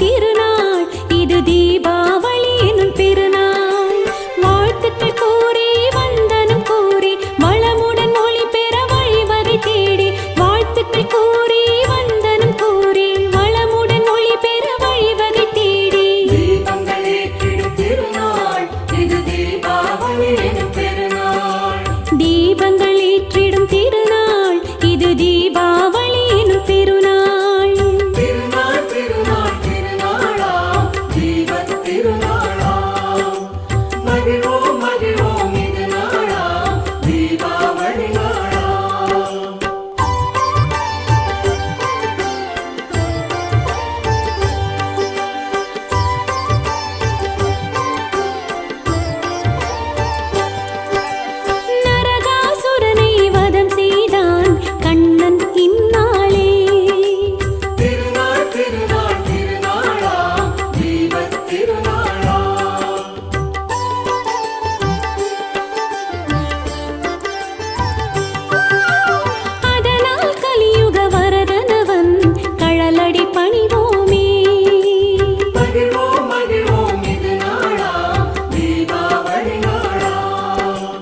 திருநாள் இது தீபாவளி எனும் பெருநாள். வாழ்த்துக்கள் கூறி வந்தனம் கூறி வளமுடன் ஒளி பெற வழிவகை தேடி. வாழ்த்துக்கள் கூறி வந்தனம் கூறி வளமுடன் ஒளி பெற வழிவகை தேடி. தீபங்கள் ஏற்றிடும் திருநாள் இது தீபாவளி எனும் பெருநாள். தீபங்கள் ஏற்றிடும் திருநாள் இது தீபாவளி எனும் பெருநாள். திருநாள் திருநாள் திருநாளாம் தீபத் திருநாளாம். மகிழ்வோம் மகிழ்வோம் இது நாளாம் தீபாவளி நாளாம். நரகாசுரனை வதம் செய்தான் கண்ணன் இந்நாளே. திருநாள் திருநாள் திருநாளாம் தீபத் திருநாளாம். அதனால் கலியுக வரதனவன் கழலடி பணிவோமே. மகிழ்வோம் மகிழ்வோம் இது நாளாம் தீபாவளி நாளாம்.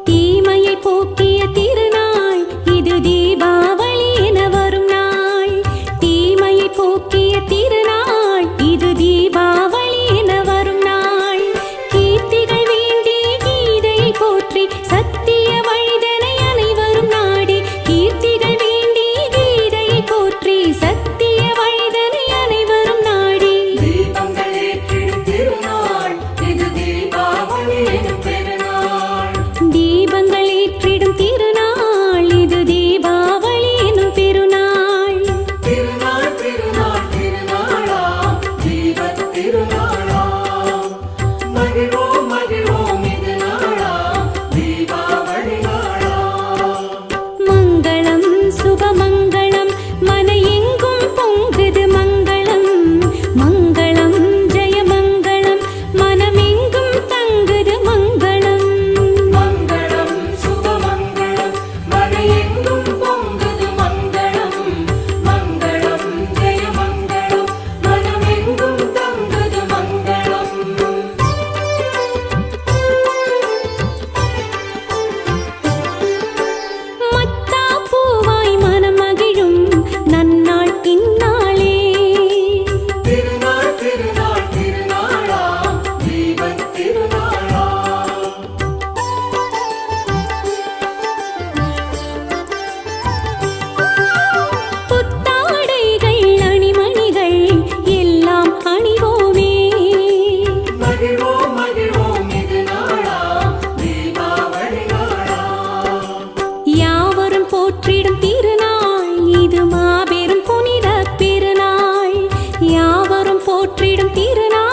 தீமையை போக்கிய திருநாள் இது தீபாவளி என வரும் நாள். தீமையை போக்கிய திருநாள் இது தீபாவளி என வரும் நாள். கீர்த்திகள் வேண்டி கீதையை போற்றி சத்திய வழிதனை அனைவரும் நாடி. கீர்த்திகள் வேண்டி கீதையை போற்றி சத்திய வழிதனை அனைவரும் நாடி. தீபங்கள் ஏற்றிடும் திருநாள் இது தீபாவளி எனும் பெருநாள். தீபங்கள் ஏற்றிடும் திருநாள் இது தீபாவளி எனும் பெருநாள். திருநாள் திருநாள் திருநாளாம் தீபத் திருநாளாம். மகிழ்வோம் மகிழ்வோம் இது நாளாம் தீபாவளி நாளாம். மங்களம் சுபமங்களம் மன எங்கும் பொங்குது மங்களம். மங்களம் ஜெயமங்களம் மனமெங்கும் தங்குது மங்களம். மங்களம் சுபமங்களம் மன எங்கும் பொங்குது மங்களம். மங்களம் ஜெயமங்களம் மனமெங்கும் தங்குது மங்களம். மத்தா பூவாய் மனம் மகிழும் நன்னாள் இந்நாளே. திருநாள் திருநாள் திருநாளாம் தீபத் திருநாளாம். புத்தாடைகள் அணிமணிகள் எல்லாம் அணிவோமே. மகிழ்வோம் மகிழ்வோம் இது நாளாம் தீபாவளி நாளாம். யாவரும் போற்றிடும் திருநாள் இது மாபெரும் புனித பெருநாள். யாவரும் போற்றிடும் திருநாள்